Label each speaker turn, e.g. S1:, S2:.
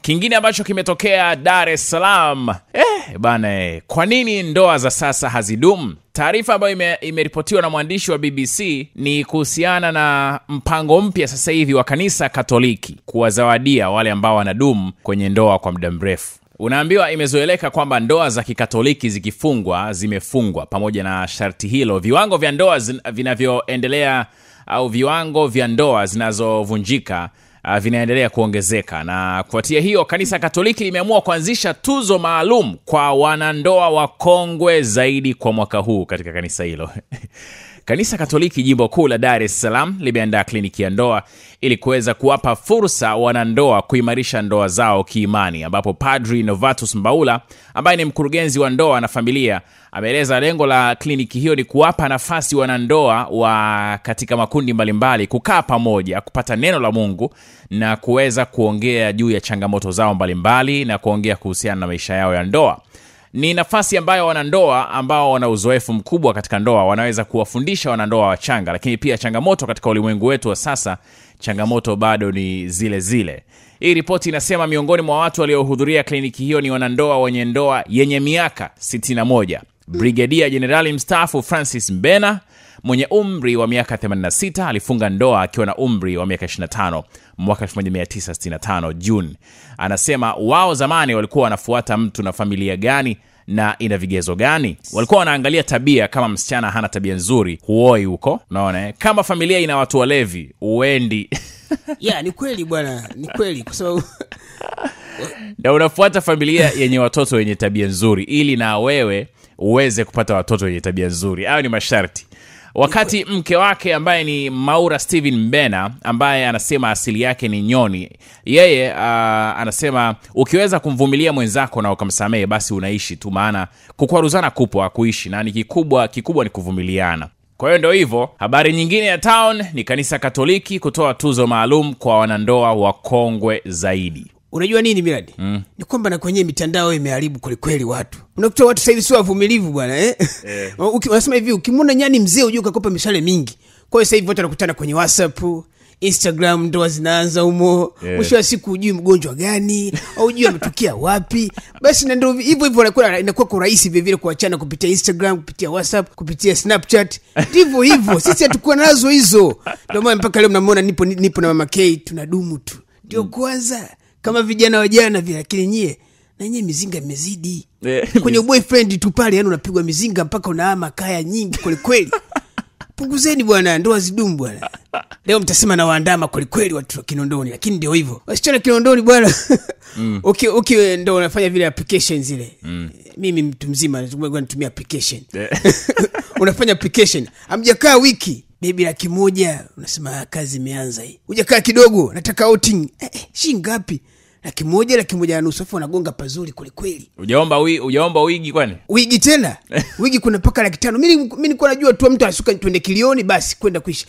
S1: kingine ambacho kimetokea Dar es Salaam. Bana, kwa nini ndoa za sasa hazidumu? Taarifa ambayo imeripotiwa na mwandishi wa BBC ni kuhusiana na mpango mpya sasa hivi wa kanisa Katoliki kuwazawadia wale ambao wanadumu kwenye ndoa kwa muda mrefu. Unaambiwa imezoeleka kwamba ndoa za Kikatoliki zikifungwa zimefungwa. Pamoja na sharti hilo, viwango vya ndoa vinavyoendelea au viwango vya ndoa zinazovunjika vinaendelea kuongezeka, na kufuatia hiyo kanisa Katoliki limeamua kuanzisha tuzo maalum kwa wanandoa wakongwe zaidi kwa mwaka huu katika kanisa hilo. Kanisa Katoliki jimbo kuu la Dar es Salaam limeandaa kliniki ya ndoa ili kuweza kuwapa fursa wanandoa kuimarisha ndoa zao kiimani, ambapo Padri Novatus Mbaula ambaye ni mkurugenzi wa ndoa na familia ameeleza lengo la kliniki hiyo ni kuwapa nafasi wanandoa wa katika makundi mbalimbali kukaa pamoja, kupata neno la Mungu na kuweza kuongea juu ya changamoto zao mbalimbali na kuongea kuhusiana na maisha yao ya ndoa. Ni nafasi ambayo wanandoa ambao wana uzoefu mkubwa katika ndoa wanaweza kuwafundisha wanandoa wachanga, lakini pia changamoto katika ulimwengu wetu wa sasa, changamoto bado ni zile zile. Hii ripoti inasema miongoni mwa watu waliohudhuria kliniki hiyo ni wanandoa wenye ndoa yenye miaka 61. Brigedia Jenerali mstaafu Francis Mbena mwenye umri wa miaka 86 alifunga ndoa akiwa na umri wa miaka 25 mwaka 1965 June. Anasema wao zamani walikuwa wanafuata mtu na familia gani na ina vigezo gani. Walikuwa wanaangalia tabia, kama msichana hana tabia nzuri huoi huko, unaona. Kama familia ina watu walevi uendi.
S2: Ni kweli bwana, ni kweli, kwa sababu
S1: na unafuata familia yenye watoto wenye tabia nzuri ili na wewe uweze kupata watoto wenye tabia nzuri. Hayo ni masharti. Wakati mke wake ambaye ni Maura Steven Mbena ambaye anasema asili yake ni Nyoni, yeye anasema ukiweza kumvumilia mwenzako na ukamsamehe basi unaishi tu, maana kukwaruzana kupo kuishi, na ni kikubwa ni kuvumiliana. Kwa hiyo ndio hivyo. Habari nyingine ya town ni kanisa Katoliki kutoa tuzo maalum kwa wanandoa wakongwe zaidi.
S2: Unajua nini Miradi? Ni kwamba na kwenye mitandao imeharibu kweli watu. Unakuta watu sasa hivi sio wavumilivu bwana, Unasema hivi, ukimwona nyani mzee unajua kakopa mishale mingi. Kwa hiyo sasa hivi watu wanakutana kwenye WhatsApp, Instagram, ndoa zinaanza humo. Mwisho wa siku hujui mgonjwa gani au hujui ametokea wapi. Basi na ndio hivyo inakuwa kwa rahisi vile vile kuachana kupitia Instagram, kupitia WhatsApp, kupitia Snapchat. Ndivyo hivyo. Sisi hatakuwa nazo hizo. Ndio maana mpaka leo mnamuona nipo na Mama K tunadumu tu. Ndio kwanza kama vijana wa jana vile, lakini nyie mizinga imezidi. Kwenye boyfriend tu pale, unapigwa mizinga mpaka unaama kaya nyingi kweli. Punguzeni bwana, ndoa zidumu bwana. Leo mtasema na waandama kweli watu wa Kinondoni, lakini ndio hivyo. Wasichana Kinondoni bwana. Okay, ndio unafanya vile application zile. Mimi mtu mzima natumia application. Unafanya application, hamjakaa wiki, baby 100,000, unasema kazi imeanza hii. Hujakaa kidogo, nataka outing. Shilingi ngapi? 100,000, 1,500, afu unagonga pazuri kweli.
S1: Ujaomba wigi kwani?
S2: Wigi tena? Wigi kuna paka 500,000. Mimi nilikuwa najua tu mtu asuka twende kilioni basi kwenda kuishi.